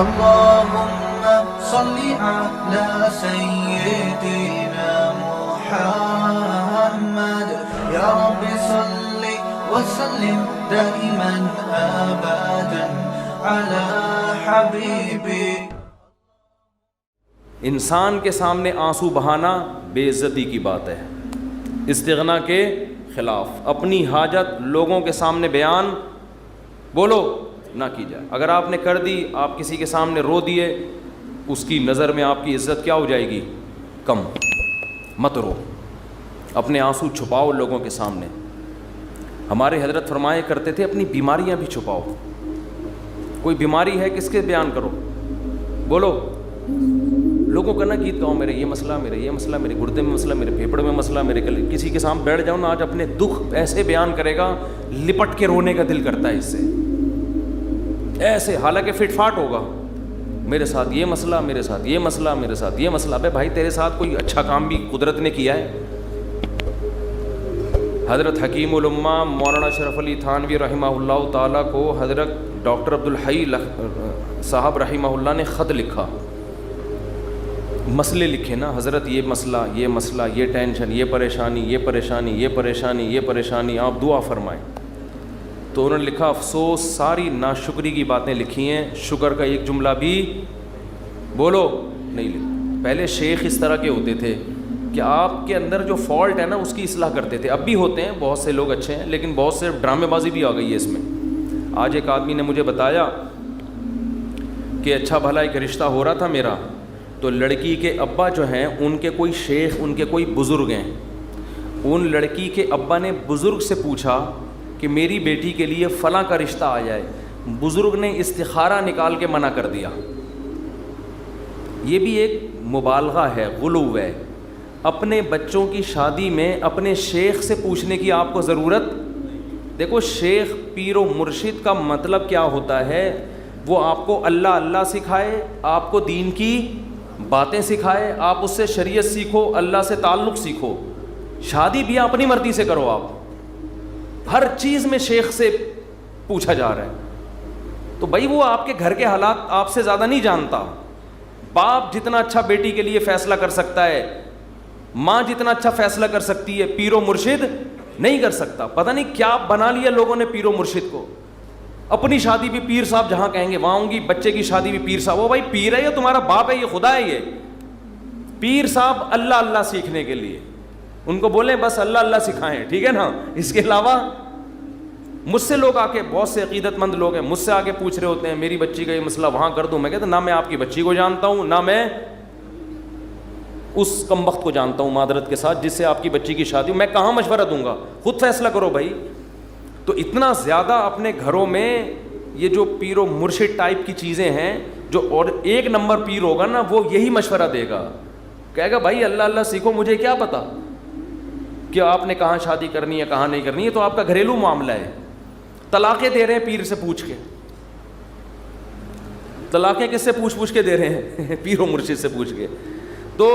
اللهم صل على سيدنا محمد يا رب صل وسلم دائما ابدا على حبيبي. انسان کے سامنے آنسو بہانا بے عزتی کی بات ہے، استغنا کے خلاف. اپنی حاجت لوگوں کے سامنے بیان بولو نہ کی جائے. اگر آپ نے کر دی، آپ کسی کے سامنے رو دیے، اس کی نظر میں آپ کی عزت کیا ہو جائے گی؟ کم. مت رو، اپنے آنسو چھپاؤ لوگوں کے سامنے. ہمارے حضرت فرمایا کرتے تھے اپنی بیماریاں بھی چھپاؤ. کوئی بیماری ہے کس کے بیان کرو، بولو. لوگوں کا نہ گیت گاؤں، میرے یہ مسئلہ، میرے یہ مسئلہ، میرے گردے میں مسئلہ، میرے پھیپھڑے میں مسئلہ، میرے کسی کے سامنے بیٹھ جاؤ نا آج اپنے دکھ ایسے بیان کرے گا لپٹ کے رونے کا دل کرتا ہے اس سے ایسے، حالانکہ فٹ فاٹ ہوگا. میرے ساتھ یہ مسئلہ، میرے ساتھ یہ مسئلہ، میرے ساتھ یہ مسئلہ. بے بھائی تیرے ساتھ کوئی اچھا کام بھی قدرت نے کیا ہے؟ حضرت حکیم الامہ مولانا اشرف علی تھانوی رحمہ اللہ تعالیٰ کو حضرت ڈاکٹر عبدالحی صاحب رحمہ اللہ نے خط لکھا، مسئلے لکھے نا، حضرت یہ مسئلہ، یہ مسئلہ، یہ ٹینشن، یہ پریشانی، یہ پریشانی، یہ پریشانی، یہ پریشانی، آپ دعا فرمائیں. تو انہوں نے لکھا افسوس ساری ناشکری کی باتیں لکھی ہیں، شکر کا ایک جملہ بھی بولو نہیں لکھا. پہلے شیخ اس طرح کے ہوتے تھے کہ آپ کے اندر جو فالٹ ہے نا اس کی اصلاح کرتے تھے. اب بھی ہوتے ہیں، بہت سے لوگ اچھے ہیں، لیکن بہت سے ڈرامے بازی بھی آ گئی ہے اس میں. آج ایک آدمی نے مجھے بتایا کہ اچھا بھلا ایک رشتہ ہو رہا تھا میرا، تو لڑکی کے ابا جو ہیں ان کے کوئی شیخ، ان کے کوئی بزرگ ہیں. ان لڑکی کے ابا نے بزرگ سے پوچھا کہ میری بیٹی کے لیے فلاں کا رشتہ آ جائے. بزرگ نے استخارہ نکال کے منع کر دیا. یہ بھی ایک مبالغہ ہے، غلو ہے. اپنے بچوں کی شادی میں اپنے شیخ سے پوچھنے کی آپ کو ضرورت. دیکھو شیخ پیر و مرشد کا مطلب کیا ہوتا ہے؟ وہ آپ کو اللہ اللہ سکھائے، آپ کو دین کی باتیں سکھائے، آپ اس سے شریعت سیکھو، اللہ سے تعلق سیکھو. شادی بھی اپنی مرضی سے کرو. آپ ہر چیز میں شیخ سے پوچھا جا رہا ہے. تو بھائی وہ آپ کے گھر کے حالات آپ سے زیادہ نہیں جانتا. باپ جتنا اچھا بیٹی کے لیے فیصلہ کر سکتا ہے، ماں جتنا اچھا فیصلہ کر سکتی ہے، پیر و مرشد نہیں کر سکتا. پتہ نہیں کیا بنا لیا لوگوں نے پیر و مرشد کو. اپنی شادی بھی پیر صاحب جہاں کہیں گے وہاں ہوں گی، بچے کی شادی بھی پیر صاحب. وہ بھائی پیر ہے یہ تمہارا باپ ہے، یہ خدا ہے. یہ پیر صاحب اللہ اللہ سیکھنے کے لیے ان کو بولیں بس اللہ اللہ سکھائیں، ٹھیک ہے نا. اس کے علاوہ مجھ سے لوگ آ کے، بہت سے عقیدت مند لوگ ہیں مجھ سے آ کے پوچھ رہے ہوتے ہیں میری بچی کا یہ مسئلہ وہاں کر دوں. میں کہتا نہ میں آپ کی بچی کو جانتا ہوں، نہ میں اس کمبخت کو جانتا ہوں معذرت کے ساتھ جس سے آپ کی بچی کی شادی. میں کہاں مشورہ دوں گا؟ خود فیصلہ کرو بھائی. تو اتنا زیادہ اپنے گھروں میں یہ جو پیر و مرشد ٹائپ کی چیزیں ہیں، جو اور ایک نمبر پیر ہوگا نا وہ یہی مشورہ دے گا، کہے گا بھائی اللہ اللہ سیکھو، مجھے کیا پتا کہ آپ نے کہاں شادی کرنی ہے کہاں نہیں کرنی ہے. تو آپ کا گھریلو معاملہ ہے. طلاقیں دے رہے ہیں پیر سے پوچھ کے. طلاقیں کس سے پوچھ کے دے رہے ہیں؟ پیر و مرشد سے پوچھ کے. تو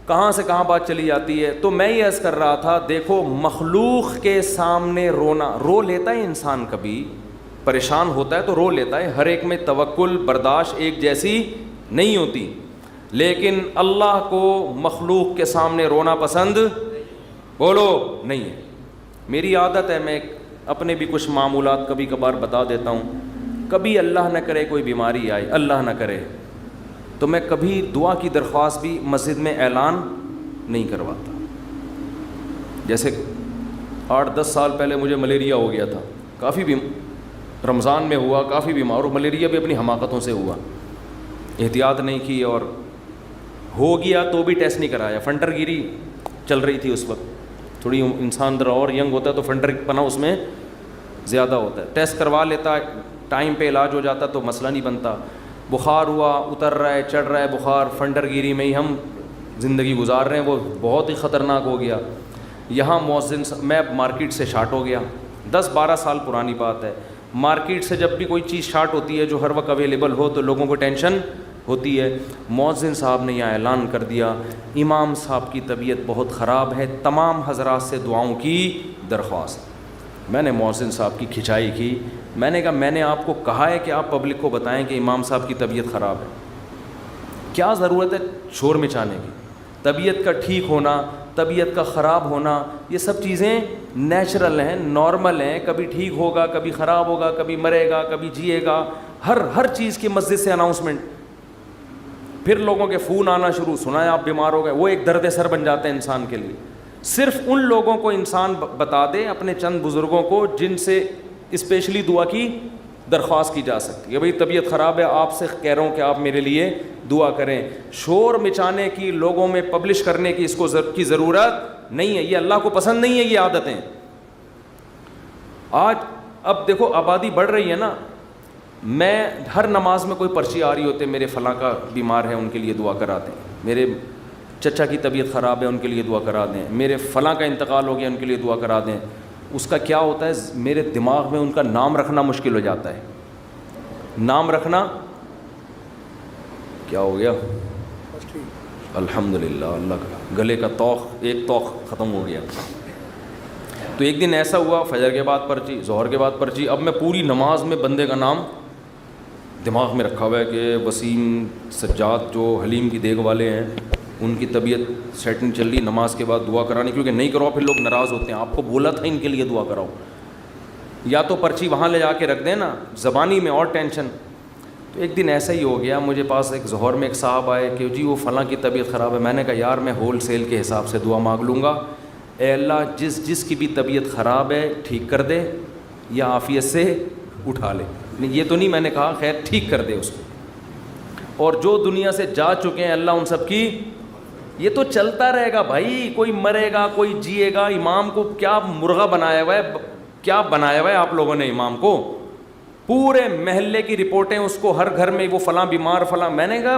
کہاں سے کہاں بات چلی جاتی ہے. تو میں یہ عرض کر رہا تھا، دیکھو مخلوق کے سامنے رونا، رو لیتا ہے انسان، کبھی پریشان ہوتا ہے تو رو لیتا ہے. ہر ایک میں توکل برداشت ایک جیسی نہیں ہوتی، لیکن اللہ کو مخلوق کے سامنے رونا پسند بولو نہیں ہے. میری عادت ہے میں اپنے بھی کچھ معمولات کبھی کبھار بتا دیتا ہوں. کبھی اللہ نہ کرے کوئی بیماری آئے، اللہ نہ کرے، تو میں کبھی دعا کی درخواست بھی مسجد میں اعلان نہیں کرواتا. جیسے 8-10 سال پہلے مجھے ملیریا ہو گیا تھا، کافی رمضان میں ہوا، کافی بیمار. اور ملیریا بھی اپنی حماقتوں سے ہوا، احتیاط نہیں کی اور ہو گیا تو بھی ٹیسٹ نہیں کرایا. فنٹر گیری چل رہی تھی اس وقت، تھوڑی انسان ذرا اور ینگ ہوتا ہے تو فنٹر پنا اس میں زیادہ ہوتا ہے. ٹیسٹ کروا لیتا، ٹائم پہ علاج ہو جاتا تو مسئلہ نہیں بنتا. بخار ہوا، اتر رہا ہے، چڑھ رہا ہے بخار، فنٹر گیری میں ہی ہم زندگی گزار رہے ہیں. وہ بہت ہی خطرناک ہو گیا. یہاں مؤذن، میں مارکیٹ سے شارٹ ہو گیا. 10-12 سال پرانی بات ہے. مارکیٹ سے جب بھی کوئی چیز شارٹ ہوتی ہے جو ہر وقت اویلیبل ہو تو لوگوں کو ٹینشن ہوتی ہے. مؤذن صاحب نے یہاں اعلان کر دیا امام صاحب کی طبیعت بہت خراب ہے، تمام حضرات سے دعاؤں کی درخواست. میں نے محسن صاحب کی کھنچائی کی. میں نے کہا میں نے آپ کو کہا ہے کہ آپ پبلک کو بتائیں کہ امام صاحب کی طبیعت خراب ہے. کیا ضرورت ہے شور مچانے کی؟ طبیعت کا ٹھیک ہونا, طبیعت کا خراب ہونا, یہ سب چیزیں نیچرل ہیں, نارمل ہیں. کبھی ٹھیک ہوگا, کبھی خراب ہوگا, کبھی مرے گا, کبھی جیے گا. ہر چیز کی مسجد سے اناؤنسمنٹ. پھر لوگوں کے فون آنا شروع, سنا ہے آپ بیمار ہو گئے. وہ ایک درد سر بن جاتے ہیں انسان کے لیے. صرف ان لوگوں کو انسان بتا دے, اپنے چند بزرگوں کو, جن سے اسپیشلی دعا کی درخواست کی جا سکتی ہے. بھئی طبیعت خراب ہے, آپ سے کہہ رہا ہوں کہ آپ میرے لیے دعا کریں. شور مچانے کی, لوگوں میں پبلش کرنے کی اس کو کی ضرورت نہیں ہے. یہ اللہ کو پسند نہیں ہے یہ عادتیں. آج اب دیکھو آبادی بڑھ رہی ہے نا. میں ہر نماز میں کوئی پرچی آ رہی ہوتے, میرے فلاں کا بیمار ہے ان کے لیے دعا کرا دیں, میرے چچا کی طبیعت خراب ہے ان کے لیے دعا کرا دیں, میرے فلاں کا انتقال ہو گیا ان کے لیے دعا کرا دیں. اس کا کیا ہوتا ہے, میرے دماغ میں ان کا نام رکھنا مشکل ہو جاتا ہے. نام رکھنا کیا ہو گیا, الحمدللہ اللہ کا گلے کا توق, ایک توق ختم ہو گیا. تو ایک دن ایسا ہوا, فجر کے بعد پرچی, ظہر کے بعد پرچی. اب میں پوری نماز میں بندے کا نام دماغ میں رکھا ہوا ہے کہ وسیم سجاد جو حلیم کی دیگ والے ہیں, ان کی طبیعت سیٹنگ چل رہی, نماز کے بعد دعا کرانی, کیونکہ نہیں کرو پھر لوگ ناراض ہوتے ہیں. آپ کو بولا تھا ان کے لیے دعا کراؤ. یا تو پرچی وہاں لے جا کے رکھ دیں نا, زبانی میں اور ٹینشن. تو ایک دن ایسا ہی ہو گیا, مجھے پاس ایک ظہر میں ایک صاحب آئے کہ جی وہ فلاں کی طبیعت خراب ہے. میں نے کہا یار میں ہول سیل کے حساب سے دعا مانگ لوں گا, اے اللہ جس کی بھی طبیعت خراب ہے ٹھیک کر دے یا عافیت سے اٹھا لے. یہ تو نہیں میں نے کہا, خیر ٹھیک کر دے اس کو. اور جو دنیا سے جا چکے ہیں اللہ ان سب کی, یہ تو چلتا رہے گا بھائی. کوئی مرے گا, کوئی جیے گا. امام کو کیا مرغا بنایا ہوا ہے, کیا بنایا ہوا ہے آپ لوگوں نے امام کو. پورے محلے کی رپورٹیں اس کو, ہر گھر میں وہ فلاں بیمار فلاں. میں نے کہا,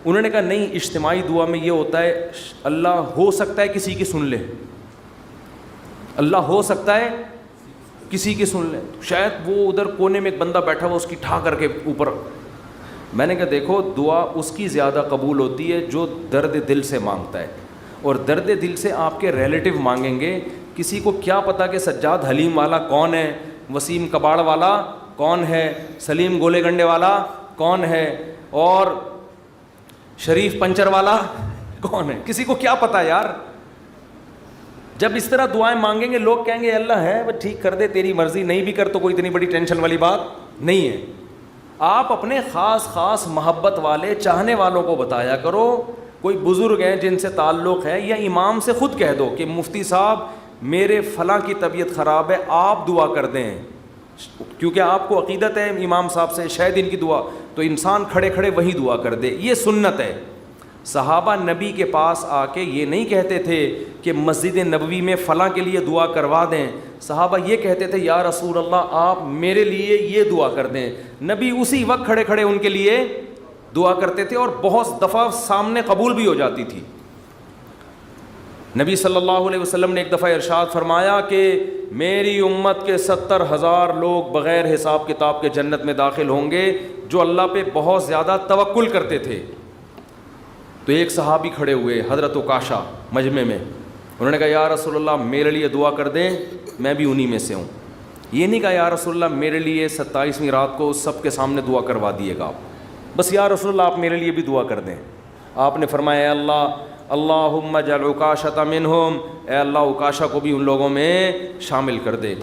انہوں نے کہا نہیں, اجتماعی دعا میں یہ ہوتا ہے اللہ ہو سکتا ہے کسی کی سن لے, اللہ ہو سکتا ہے کسی کی سن لے. شاید وہ ادھر کونے میں ایک بندہ بیٹھا ہوا, اس کی ٹھا کر کے اوپر. میں نے کہا دیکھو دعا اس کی زیادہ قبول ہوتی ہے جو درد دل سے مانگتا ہے. اور درد دل سے آپ کے ریلیٹو مانگیں گے. کسی کو کیا پتا کہ سجاد حلیم والا کون ہے, وسیم کباڑ والا کون ہے, سلیم گولے گنڈے والا کون ہے, اور شریف پنچر والا کون ہے. کسی کو کیا پتا یار. جب اس طرح دعائیں مانگیں گے لوگ کہیں گے اللہ ہے وہ ٹھیک کر دے, تیری مرضی, نہیں بھی کر تو کوئی اتنی بڑی ٹینشن والی بات نہیں ہے. آپ اپنے خاص محبت والے چاہنے والوں کو بتایا کرو. کوئی بزرگ ہیں جن سے تعلق ہے, یا امام سے خود کہہ دو کہ مفتی صاحب میرے فلاں کی طبیعت خراب ہے, آپ دعا کر دیں. کیونکہ آپ کو عقیدت ہے امام صاحب سے, شاید ان کی دعا, تو انسان کھڑے کھڑے وہی دعا کر دے. یہ سنت ہے. صحابہ نبی کے پاس آ کے یہ نہیں کہتے تھے کہ مسجد نبوی میں فلاں کے لیے دعا کروا دیں. صحابہ یہ کہتے تھے یا رسول اللہ آپ میرے لیے یہ دعا کر دیں. نبی اسی وقت کھڑے کھڑے ان کے لیے دعا کرتے تھے, اور بہت دفعہ سامنے قبول بھی ہو جاتی تھی. نبی صلی اللہ علیہ وسلم نے ایک دفعہ ارشاد فرمایا کہ میری امت کے 70,000 لوگ بغیر حساب کتاب کے جنت میں داخل ہوں گے جو اللہ پہ بہت زیادہ توکل کرتے تھے. تو ایک صحابی کھڑے ہوئے, حضرت عکاشہ, مجمع میں. انہوں نے کہا یا رسول اللہ میرے لیے دعا کر دیں, میں بھی انہی میں سے ہوں. یہ نہیں کہا یا رسول اللہ میرے لیے 27ویں رات کو سب کے سامنے دعا کروا دیے گا آپ, بس یا رسول اللہ آپ میرے لیے بھی دعا کر دیں. آپ نے فرمایا اے اللہ اللہم اجعل عکاشۃ منہم, اے اللہ عکاشہ کو بھی ان لوگوں میں شامل کر دے.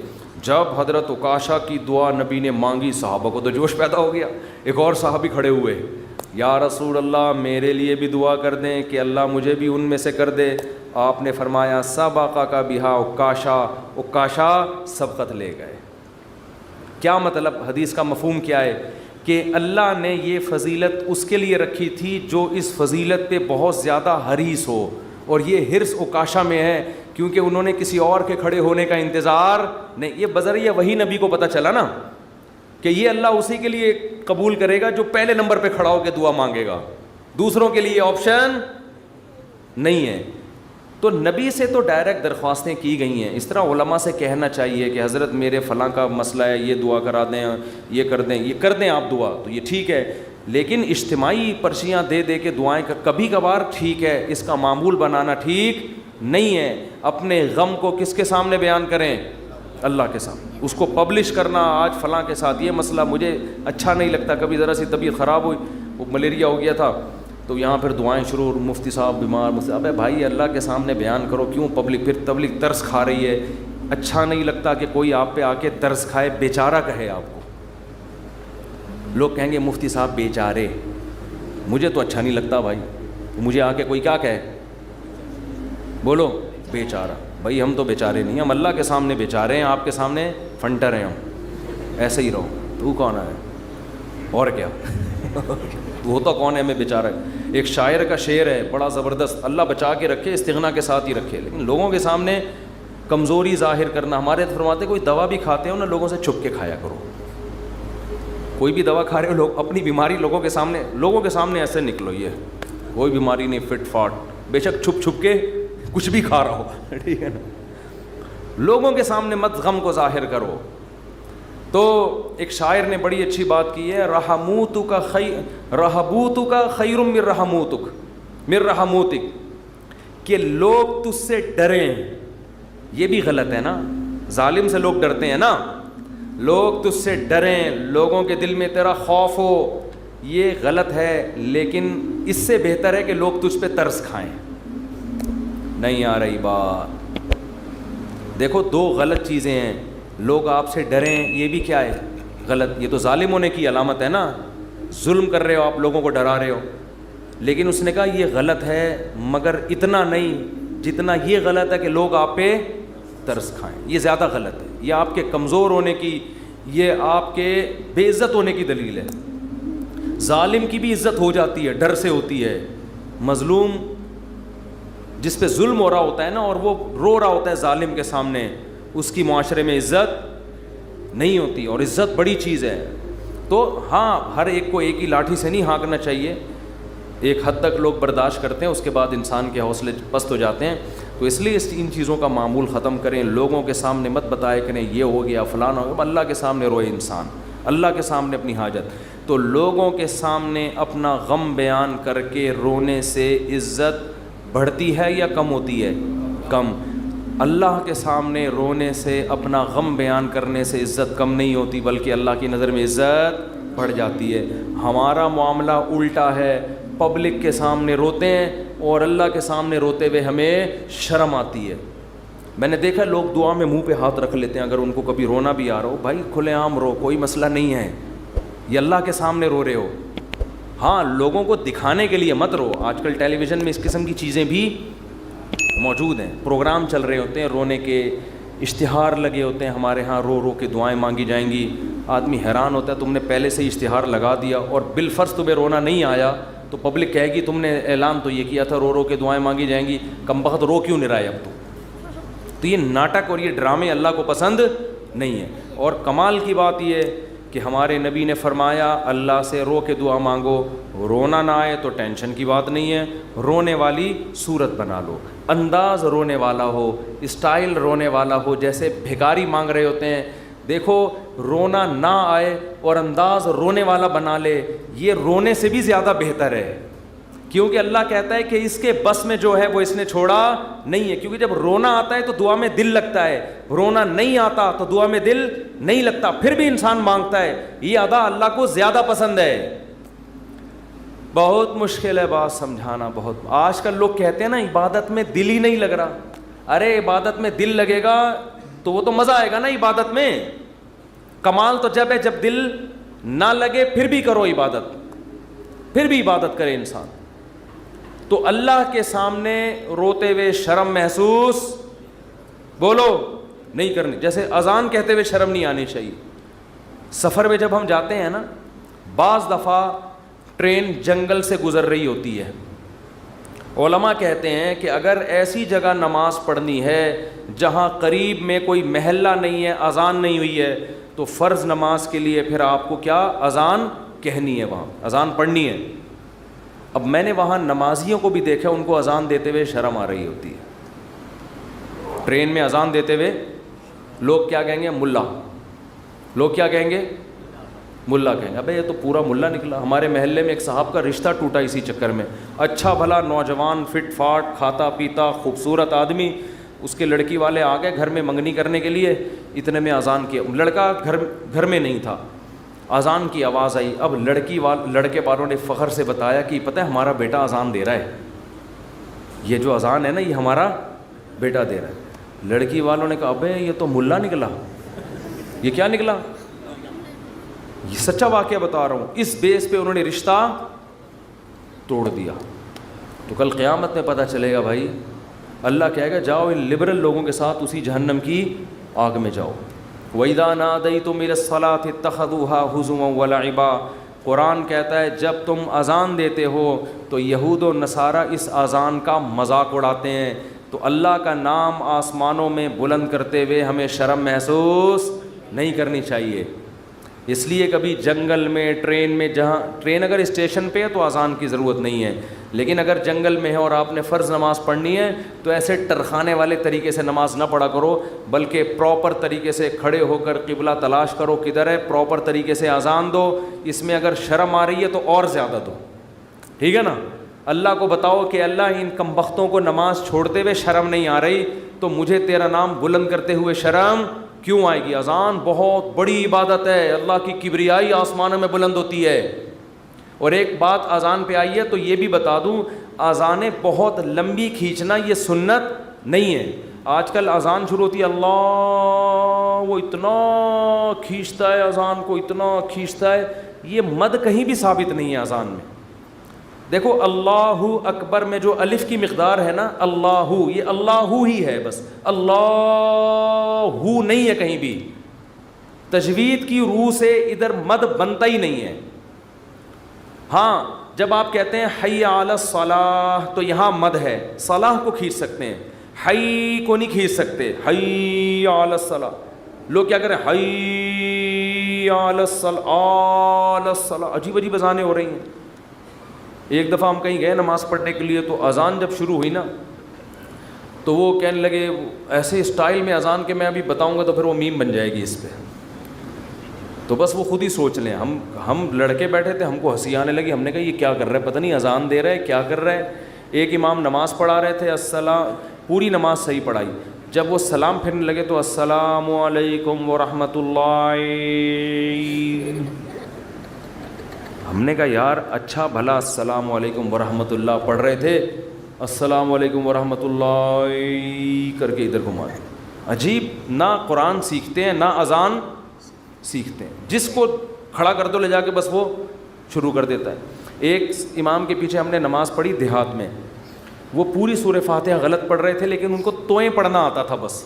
جب حضرت عکاشہ کی دعا نبی نے مانگی, صحابہ کو تو جوش پیدا ہو گیا. ایک اور صحابی کھڑے ہوئے, یا رسول اللہ میرے لیے بھی دعا کر دیں کہ اللہ مجھے بھی ان میں سے کر دے. آپ نے فرمایا سبقک بہا عکاشہ, عکاشہ سبقت لے گئے. کیا مطلب, حدیث کا مفہوم کیا ہے کہ اللہ نے یہ فضیلت اس کے لیے رکھی تھی جو اس فضیلت پہ بہت زیادہ حریص ہو, اور یہ حرص عکاشہ میں ہے کیونکہ انہوں نے کسی اور کے کھڑے ہونے کا انتظار نہیں. یہ بذریعہ وہی نبی کو پتہ چلا نا کہ یہ اللہ اسی کے لیے قبول کرے گا جو پہلے نمبر پہ کھڑا ہو کے دعا مانگے گا, دوسروں کے لیے آپشن نہیں ہے. تو نبی سے تو ڈائریکٹ درخواستیں کی گئی ہیں. اس طرح علماء سے کہنا چاہیے کہ حضرت میرے فلاں کا مسئلہ ہے, یہ دعا کرا دیں, یہ کر دیں آپ دعا, تو یہ ٹھیک ہے. لیکن اجتماعی پرچیاں دے دے کے دعائیں کبھی کبھار ٹھیک ہے, اس کا معمول بنانا ٹھیک نہیں ہے. اپنے غم کو کس کے سامنے بیان کریں, اللہ کے سامنے اس کو پبلش کرنا، آج فلاں کے ساتھ یہ مسئلہ مجھے اچھا نہیں لگتا، کبھی ذرا سی طبیعت خراب ہوئی، وہ ملیریا ہو گیا تھا، تو یہاں پھر دعائیں شروع، مفتی صاحب بیمار، ابے بھائی اللہ کے سامنے بیان کرو، کیوں پبلک؟ پھر تبلیغ ترس کھا رہی ہے، اچھا نہیں لگتا کہ کوئی آپ پہ آ کے ترس کھائے، بیچارہ کہے آپ کو، لوگ کہیں گے مفتی صاحب بیچارے، مجھے تو اچھا نہیں لگتا بھائی، مجھے آ کے کوئی کیا کہے، بولو بیچارہ، بھائی ہم تو بیچارے نہیں، ہم اللہ کے سامنے بیچارے ہیں، آپ کے سامنے فنٹر ہیں ہم، ایسے ہی رہو، تو کون ہے اور کیا تو ہوتا کون ہے ہمیں بیچارہ ہے۔ ایک شاعر کا شعر ہے بڑا زبردست، اللہ بچا کے رکھے، استغنا کے ساتھ ہی رکھے، لیکن لوگوں کے سامنے کمزوری ظاہر کرنا، ہمارے فرماتے کوئی دوا بھی کھاتے ہو نا لوگوں سے چھپ کے کھایا کرو، کوئی بھی دوا کھا رہے ہو لوگ اپنی بیماری لوگوں کے سامنے ایسے نکلو، یہ کوئی بیماری نہیں، فٹ فاٹ، بے شک چھپ چھپ کے کچھ بھی کھا رہا ہو، ٹھیک ہے نا، لوگوں کے سامنے مت غم کو ظاہر کرو۔ تو ایک شاعر نے بڑی اچھی بات کی ہے، رحموتک خیر من رحموتک، کہ لوگ تجھ سے ڈریں، یہ بھی غلط ہے نا، ظالم سے لوگ ڈرتے ہیں نا، لوگ تجھ سے ڈریں، لوگوں کے دل میں تیرا خوف ہو، یہ غلط ہے، لیکن اس سے بہتر ہے کہ لوگ تجھ پہ ترس کھائیں۔ نہیں آ رہی بات؟ دیکھو دو غلط چیزیں ہیں، لوگ آپ سے ڈریں، یہ بھی کیا ہے؟ غلط، یہ تو ظالم ہونے کی علامت ہے نا، ظلم کر رہے ہو آپ، لوگوں کو ڈرا رہے ہو، لیکن اس نے کہا یہ غلط ہے مگر اتنا نہیں جتنا یہ غلط ہے کہ لوگ آپ پہ ترس کھائیں، یہ زیادہ غلط ہے، یہ آپ کے کمزور ہونے کی، یہ آپ کے بے عزت ہونے کی دلیل ہے۔ ظالم کی بھی عزت ہو جاتی ہے، ڈر سے ہوتی ہے، مظلوم جس پہ ظلم ہو رہا ہوتا ہے نا اور وہ رو رہا ہوتا ہے ظالم کے سامنے، اس کی معاشرے میں عزت نہیں ہوتی، اور عزت بڑی چیز ہے۔ تو ہاں ہر ایک کو ایک ہی لاٹھی سے نہیں ہانکنا چاہیے، ایک حد تک لوگ برداشت کرتے ہیں، اس کے بعد انسان کے حوصلے پست ہو جاتے ہیں، تو اس لیے ان چیزوں کا معمول ختم کریں، لوگوں کے سامنے مت بتائے کریں یہ ہو گیا فلان ہو گیا، اللہ کے سامنے روئے انسان، اللہ کے سامنے اپنی حاجت۔ تو لوگوں کے سامنے اپنا غم بیان کر کے رونے سے عزت بڑھتی ہے یا کم ہوتی ہے؟ کم۔ اللہ کے سامنے رونے سے، اپنا غم بیان کرنے سے عزت کم نہیں ہوتی، بلکہ اللہ کی نظر میں عزت بڑھ جاتی ہے۔ ہمارا معاملہ الٹا ہے، پبلک کے سامنے روتے ہیں اور اللہ کے سامنے روتے ہوئے ہمیں شرم آتی ہے۔ میں نے دیکھا لوگ دعا میں منہ پہ ہاتھ رکھ لیتے ہیں، اگر ان کو کبھی رونا بھی آ رہا ہو، بھائی کھلے عام رو، کوئی مسئلہ نہیں ہے، یہ اللہ کے سامنے رو رہے ہو۔ ہاں لوگوں کو دکھانے کے لیے مت رو، آج کل ٹیلی ویژن میں اس قسم کی چیزیں بھی موجود ہیں، پروگرام چل رہے ہوتے ہیں رونے کے، اشتہار لگے ہوتے ہیں ہمارے ہاں، رو رو کے دعائیں مانگی جائیں گی۔ آدمی حیران ہوتا ہے، تم نے پہلے سے ہی اشتہار لگا دیا اور بالفرض تمہیں رونا نہیں آیا تو پبلک کہے گی تم نے اعلان تو یہ کیا تھا رو رو کے دعائیں مانگی جائیں گی، کم بخت رو کیوں نہیں رہا ہے اب تو یہ ناٹک اور یہ ڈرامے اللہ کو پسند نہیں ہے۔ اور کمال کی بات یہ ہے کہ ہمارے نبی نے فرمایا اللہ سے رو کے دعا مانگو، رونا نہ آئے تو ٹینشن کی بات نہیں ہے، رونے والی صورت بنا لو، انداز رونے والا ہو، اسٹائل رونے والا ہو، جیسے بھکاری مانگ رہے ہوتے ہیں۔ دیکھو رونا نہ آئے اور انداز رونے والا بنا لے، یہ رونے سے بھی زیادہ بہتر ہے، کیونکہ اللہ کہتا ہے کہ اس کے بس میں جو ہے وہ اس نے چھوڑا نہیں ہے، کیونکہ جب رونا آتا ہے تو دعا میں دل لگتا ہے، رونا نہیں آتا تو دعا میں دل نہیں لگتا، پھر بھی انسان مانگتا ہے، یہ ادا اللہ کو زیادہ پسند ہے۔ بہت مشکل ہے بات سمجھانا، بہت۔ آج کل لوگ کہتے ہیں نا عبادت میں دل ہی نہیں لگ رہا، ارے عبادت میں دل لگے گا تو وہ تو مزہ آئے گا نا عبادت میں۔ کمال تو جب ہے جب دل نہ لگے پھر بھی کرو عبادت، پھر بھی عبادت کرے انسان۔ تو اللہ کے سامنے روتے ہوئے شرم محسوس بولو نہیں کرنی، جیسے اذان کہتے ہوئے شرم نہیں آنی چاہیے۔ سفر میں جب ہم جاتے ہیں نا، بعض دفعہ ٹرین جنگل سے گزر رہی ہوتی ہے، علماء کہتے ہیں کہ اگر ایسی جگہ نماز پڑھنی ہے جہاں قریب میں کوئی محلہ نہیں ہے، اذان نہیں ہوئی ہے، تو فرض نماز کے لیے پھر آپ کو کیا اذان کہنی ہے، وہاں اذان پڑھنی ہے۔ اب میں نے وہاں نمازیوں کو بھی دیکھا، ان کو اذان دیتے ہوئے شرم آ رہی ہوتی ہے۔ ٹرین میں اذان دیتے ہوئے لوگ کیا کہیں گے؟ ملا، لوگ کیا کہیں گے؟ ملا کہیں گے۔ ابے یہ تو پورا ملا نکلا۔ ہمارے محلے میں ایک صاحب کا رشتہ ٹوٹا اسی چکر میں، اچھا بھلا نوجوان، فٹ فاٹ، کھاتا پیتا، خوبصورت آدمی، اس کے لڑکی والے آ گئے گھر میں منگنی کرنے کے لیے، اتنے میں اذان کی، لڑکا گھر میں نہیں تھا، اذان کی آواز آئی. اب لڑکے والوں نے فخر سے بتایا کہ پتہ ہے ہمارا بیٹا اذان دے رہا ہے، یہ جو اذان ہے نا یہ ہمارا بیٹا دے رہا ہے. لڑکی والوں نے کہا ابے یہ تو ملا نکلا، یہ کیا نکلا؟ یہ سچا واقعہ بتا رہا ہوں. اس بیس پہ انہوں نے رشتہ توڑ دیا. تو کل قیامت میں پتہ چلے گا بھائی، اللہ کہے گا جاؤ ان لبرل لوگوں کے ساتھ اسی جہنم کی آگ میں جاؤ. وَإِذَا نَادَيْتُمْ إِلَى الصَّلَاةِ اتَّخَذُوهَا هُزُوًا وَلَعِبًا. قرآن کہتا ہے جب تم اذان دیتے ہو تو یہود و نصارہ اس اذان کا مذاق اڑاتے ہیں. تو اللہ کا نام آسمانوں میں بلند کرتے ہوئے ہمیں شرم محسوس نہیں کرنی چاہیے. اس لیے کبھی جنگل میں، ٹرین میں، جہاں ٹرین اگر اسٹیشن پہ ہے تو اذان کی ضرورت نہیں ہے، لیکن اگر جنگل میں ہے اور آپ نے فرض نماز پڑھنی ہے تو ایسے ٹرخانے والے طریقے سے نماز نہ پڑھا کرو، بلکہ پراپر طریقے سے کھڑے ہو کر قبلہ تلاش کرو کدھر ہے، پراپر طریقے سے اذان دو. اس میں اگر شرم آ رہی ہے تو اور زیادہ دو، ٹھیک ہے نا. اللہ کو بتاؤ کہ اللہ ان کمبختوں کو نماز چھوڑتے ہوئے شرم نہیں آ رہی تو مجھے تیرا نام بلند کرتے ہوئے شرم کیوں آئے گی. اذان بہت بڑی عبادت ہے، اللہ کی کبریائی آسمانوں میں بلند ہوتی ہے. اور ایک بات اذان پہ آئی ہے تو یہ بھی بتا دوں، اذانیں بہت لمبی کھینچنا یہ سنت نہیں ہے. آج کل اذان شروع ہوتی ہے اللہ، وہ اتنا کھینچتا ہے اذان کو، اتنا کھینچتا ہے، یہ مد کہیں بھی ثابت نہیں ہے اذان میں. دیکھو اللہ اکبر میں جو الف کی مقدار ہے نا، اللہ، یہ اللہ ہی ہے بس، اللہ نہیں ہے کہیں بھی. تجوید کی روح سے ادھر مد بنتا ہی نہیں ہے. ہاں جب آپ کہتے ہیں حی علی الصلاح تو یہاں مد ہے، صلاح کو کھینچ سکتے ہیں، حی کو نہیں کھینچ سکتے. حی علی الصلاح، لوگ کیا کریں حی علی الصلاح، عجیب عجیب اذانیں ہو رہی ہیں. ایک دفعہ ہم کہیں گئے نماز پڑھنے کے لیے تو اذان جب شروع ہوئی نا تو وہ کہنے لگے ایسے اسٹائل میں اذان کے، میں ابھی بتاؤں گا تو پھر وہ میم بن جائے گی اس پہ. تو بس وہ خود ہی سوچ لیں. ہم لڑکے بیٹھے تھے، ہم کو ہنسی آنے لگی. ہم نے کہا یہ کیا کر رہا ہے، پتہ نہیں اذان دے رہا ہے کیا کر رہا ہے. ایک امام نماز پڑھا رہے تھے، السلام، پوری نماز صحیح پڑھائی. جب وہ سلام پھرنے لگے تو السلام علیکم ورحمۃ اللہ. ہم نے کہا یار اچھا بھلا السلام علیکم ورحمۃ اللہ پڑھ رہے تھے، السلام علیکم ورحمۃ اللہ کر کے ادھر گھما. عجیب، نہ قرآن سیکھتے ہیں نہ اذان سیکھتے ہیں. جس کو کھڑا کر دو لے جا کے بس وہ شروع کر دیتا ہے. ایک امام کے پیچھے ہم نے نماز پڑھی دیہات میں، وہ پوری سورہ فاتحہ غلط پڑھ رہے تھے لیکن ان کو توئیں پڑھنا آتا تھا. بس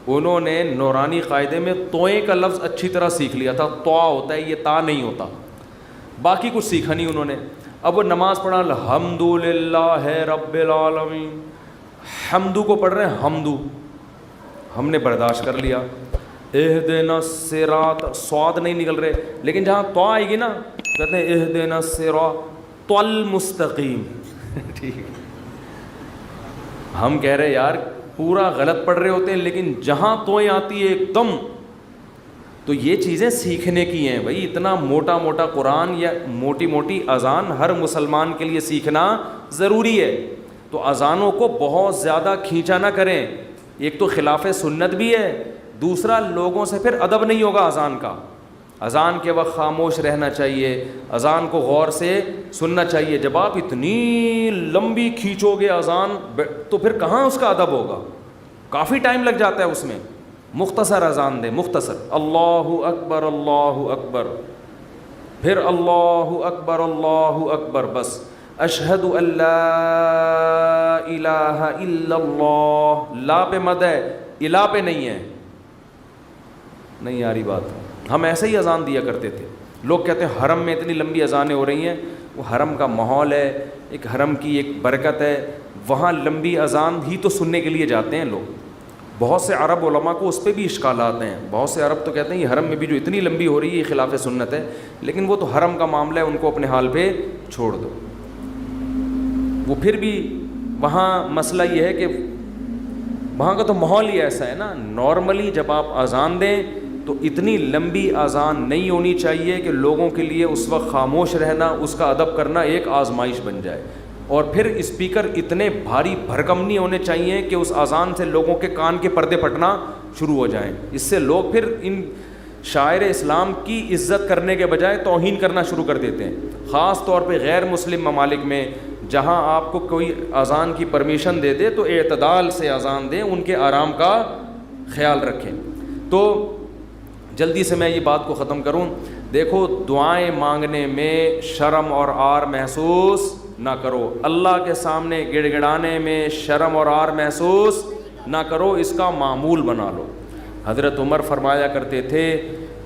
انہوں نے نورانی قاعدے میں توئیں کا لفظ اچھی طرح سیکھ لیا تھا. تو ہوتا ہے، یہ تا نہیں ہوتا. باقی کچھ سیکھا نہیں انہوں نے. اب وہ نماز پڑھا الحمدللہ رب العالمین، حمدو کو پڑھ رہے ہیں حمدو، ہم نے برداشت کر لیا. اہدنا الصراط، صاد نہیں نکل رہے، لیکن جہاں تو آئے گی نا کہتے ہیں اہدنا الصراط المستقیم. ٹھیک، ہم کہہ رہے یار پورا غلط پڑھ رہے ہوتے ہیں لیکن جہاں توئیں آتی ہے ایک دم. تو یہ چیزیں سیکھنے کی ہیں بھائی. اتنا موٹا موٹا قرآن یا موٹی موٹی اذان ہر مسلمان کے لیے سیکھنا ضروری ہے. تو اذانوں کو بہت زیادہ کھینچا نہ کریں. ایک تو خلاف سنت بھی ہے، دوسرا لوگوں سے پھر ادب نہیں ہوگا اذان کا. اذان کے وقت خاموش رہنا چاہیے، اذان کو غور سے سننا چاہیے. جب آپ اتنی لمبی کھینچو گے اذان تو پھر کہاں اس کا ادب ہوگا، کافی ٹائم لگ جاتا ہے اس میں. مختصر اذان دیں، مختصر، اللہ اکبر اللہ اکبر، پھر اللہ اکبر اللہ اکبر، بس اشہد ان لا الہ الا اللہ. لا پہ مد ہے، الہ پہ نہیں ہے. نہیں آ رہی بات. ہم ایسے ہی اذان دیا کرتے تھے. لوگ کہتے ہیں حرم میں اتنی لمبی اذانیں ہو رہی ہیں. وہ حرم کا ماحول ہے، ایک حرم کی ایک برکت ہے، وہاں لمبی اذان ہی تو سننے کے لیے جاتے ہیں لوگ. بہت سے عرب علماء کو اس پہ بھی اشکالات ہیں. بہت سے عرب تو کہتے ہیں یہ حرم میں بھی جو اتنی لمبی ہو رہی ہے یہ خلاف سنت ہے، لیکن وہ تو حرم کا معاملہ ہے، ان کو اپنے حال پہ چھوڑ دو. وہ پھر بھی وہاں مسئلہ یہ ہے کہ وہاں کا تو ماحول ہی ایسا ہے نا. نارملی جب آپ اذان دیں تو اتنی لمبی اذان نہیں ہونی چاہیے کہ لوگوں کے لیے اس وقت خاموش رہنا، اس کا ادب کرنا ایک آزمائش بن جائے. اور پھر اسپیکر اتنے بھاری بھرکم نہیں ہونے چاہیے کہ اس اذان سے لوگوں کے کان کے پردے پھٹنا شروع ہو جائیں. اس سے لوگ پھر ان شاعر اسلام کی عزت کرنے کے بجائے توہین کرنا شروع کر دیتے ہیں. خاص طور پہ غیر مسلم ممالک میں جہاں آپ کو کوئی اذان کی پرمیشن دے دے تو اعتدال سے اذان دیں, ان کے آرام کا خیال رکھیں. تو جلدی سے میں یہ بات کو ختم کروں. دیکھو, دعائیں مانگنے میں شرم اور عار محسوس نہ کرو. اللہ کے سامنے گڑ گڑانے میں شرم اور عار محسوس نہ کرو, اس کا معمول بنا لو. حضرت عمر فرمایا کرتے تھے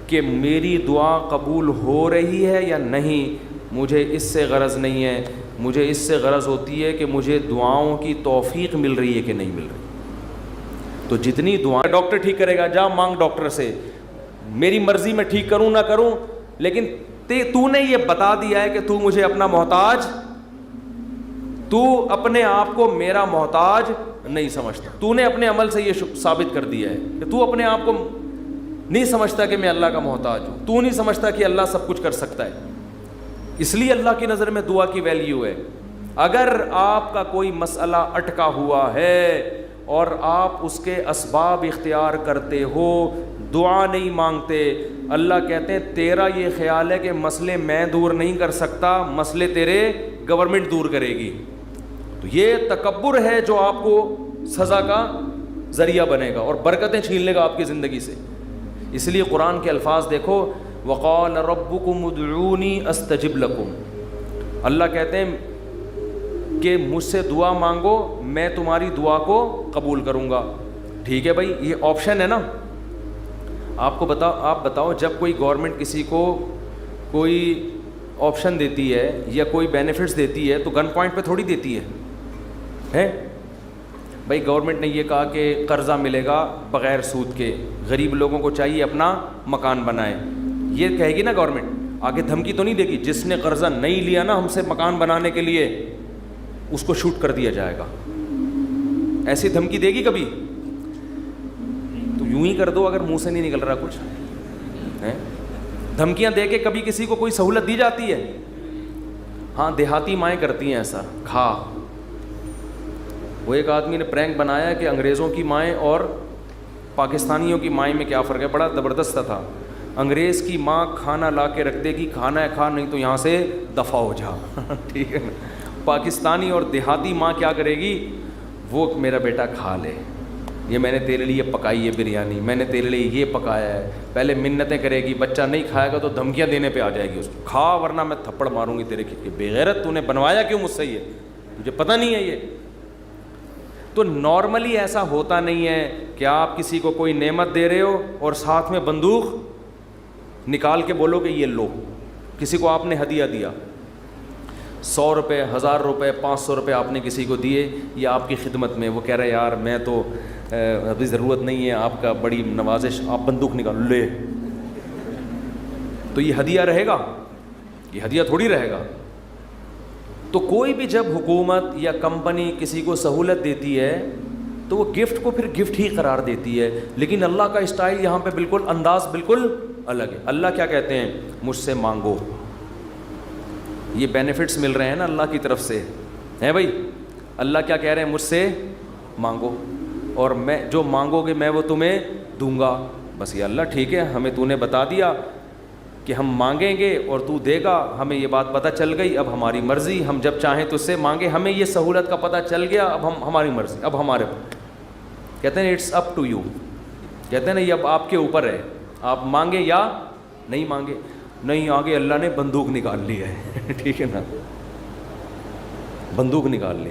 کہ میری دعا قبول ہو رہی ہے یا نہیں, مجھے اس سے غرض نہیں ہے, مجھے اس سے غرض ہوتی ہے کہ مجھے دعاؤں کی توفیق مل رہی ہے کہ نہیں مل رہی. تو جتنی دعائیں, ڈاکٹر ٹھیک کرے گا, جا مانگ ڈاکٹر سے, میری مرضی میں ٹھیک کروں نہ کروں, لیکن تو نے یہ بتا دیا ہے کہ تو مجھے اپنا محتاج, تو اپنے آپ کو میرا محتاج نہیں سمجھتا. تو نے اپنے عمل سے یہ ثابت کر دیا ہے کہ تو اپنے آپ کو نہیں سمجھتا کہ میں اللہ کا محتاج ہوں. تو نہیں سمجھتا کہ اللہ سب کچھ کر سکتا ہے. اس لیے اللہ کی نظر میں دعا کی ویلیو ہے. اگر آپ کا کوئی مسئلہ اٹکا ہوا ہے اور آپ اس کے اسباب اختیار کرتے ہو, دعا نہیں مانگتے, اللہ کہتے ہیں تیرا یہ خیال ہے کہ مسئلے میں دور نہیں کر سکتا, مسئلے تیرے گورنمنٹ دور کرے گی. تو یہ تکبر ہے جو آپ کو سزا کا ذریعہ بنے گا اور برکتیں چھین لے گا آپ کی زندگی سے. اس لیے قرآن کے الفاظ دیکھو, وقال ربکم ادعونی استجب لکم. اللہ کہتے ہیں کہ مجھ سے دعا مانگو, میں تمہاری دعا کو قبول کروں گا. ٹھیک ہے بھائی, یہ آپشن ہے نا. آپ بتاؤ جب کوئی گورنمنٹ کسی کو کوئی آپشن دیتی ہے یا کوئی بینیفٹس دیتی ہے تو گن پوائنٹ پہ تھوڑی دیتی ہے بھائی. گورنمنٹ نے یہ کہا کہ قرضہ ملے گا بغیر سود کے, غریب لوگوں کو چاہیے اپنا مکان بنائے, یہ کہے گی نا گورنمنٹ. آگے دھمکی تو نہیں دے گی, جس نے قرضہ نہیں لیا نا ہم سے مکان بنانے کے لیے اس کو شوٹ کر دیا جائے گا. ایسی دھمکی دے گی کبھی؟ تو یوں ہی کر دو اگر منہ سے نہیں نکل رہا کچھ. دھمکیاں دے کے کبھی کسی کو کوئی سہولت دی جاتی ہے؟ ہاں, دیہاتی مائیں کرتی ہیں ایسا. کھا, وہ ایک آدمی نے پرینک بنایا کہ انگریزوں کی مائیں اور پاکستانیوں کی مائیں میں کیا فرق ہے. بڑا زبردست تھا. انگریز کی ماں کھانا لا کے رکھ دے گی, کھانا ہے کھا, نہیں تو یہاں سے دفع ہو جا. ٹھیک ہے نا. پاکستانی اور دیہاتی ماں کیا کرے گی, وہ میرا بیٹا کھا لے, یہ میں نے تیرے لیے پکائی ہے بریانی, میں نے تیرے لیے یہ پکایا ہے. پہلے منتیں کرے گی, بچہ نہیں کھائے گا تو دھمکیاں دینے پہ آ جائے گی اس کو, کھا ورنہ میں تھپڑ ماروں گی تیرے کی. بے غیرت, تو نے بنوایا کیوں مجھ سے, یہ تجھے پتہ نہیں ہے یہ. تو نارملی ایسا ہوتا نہیں ہے کہ آپ کسی کو کوئی نعمت دے رہے ہو اور ساتھ میں بندوق نکال کے بولو کہ یہ لو. کسی کو آپ نے ہدیہ دیا, 100 روپے, 1000 روپے, 500 روپے آپ نے کسی کو دیے, یہ آپ کی خدمت میں, وہ کہہ رہے یار میں تو ابھی ضرورت نہیں ہے, آپ کا بڑی نوازش, آپ بندوق نکالو لے. تو یہ ہدیہ رہے گا؟ یہ ہدیہ تھوڑی رہے گا. تو کوئی بھی جب حکومت یا کمپنی کسی کو سہولت دیتی ہے تو وہ گفٹ کو پھر گفٹ ہی قرار دیتی ہے. لیکن اللہ کا اسٹائل یہاں پہ بالکل, انداز بالکل الگ ہے. اللہ کیا کہتے ہیں, مجھ سے مانگو. یہ بینیفٹس مل رہے ہیں نا اللہ کی طرف سے, ہیں بھائی. اللہ کیا کہہ رہے ہیں, مجھ سے مانگو اور میں جو مانگو گے میں وہ تمہیں دوں گا. بس یہ اللہ ٹھیک ہے, ہمیں تو نے بتا دیا کہ ہم مانگیں گے اور تو دے گا, ہمیں یہ بات پتہ چل گئی, اب ہماری مرضی, ہم جب چاہیں تو اس سے مانگیں, ہمیں یہ سہولت کا پتہ چل گیا, اب ہم ہماری مرضی, اب ہمارے. کہتے ہیں اٹس اپ ٹو یو, کہتے ہیں نا یہ اب آپ کے اوپر ہے, آپ مانگیں یا نہیں مانگیں. نہیں, آگے اللہ نے بندوق نکال لی ہے. ٹھیک ہے نا, بندوق نکال لی.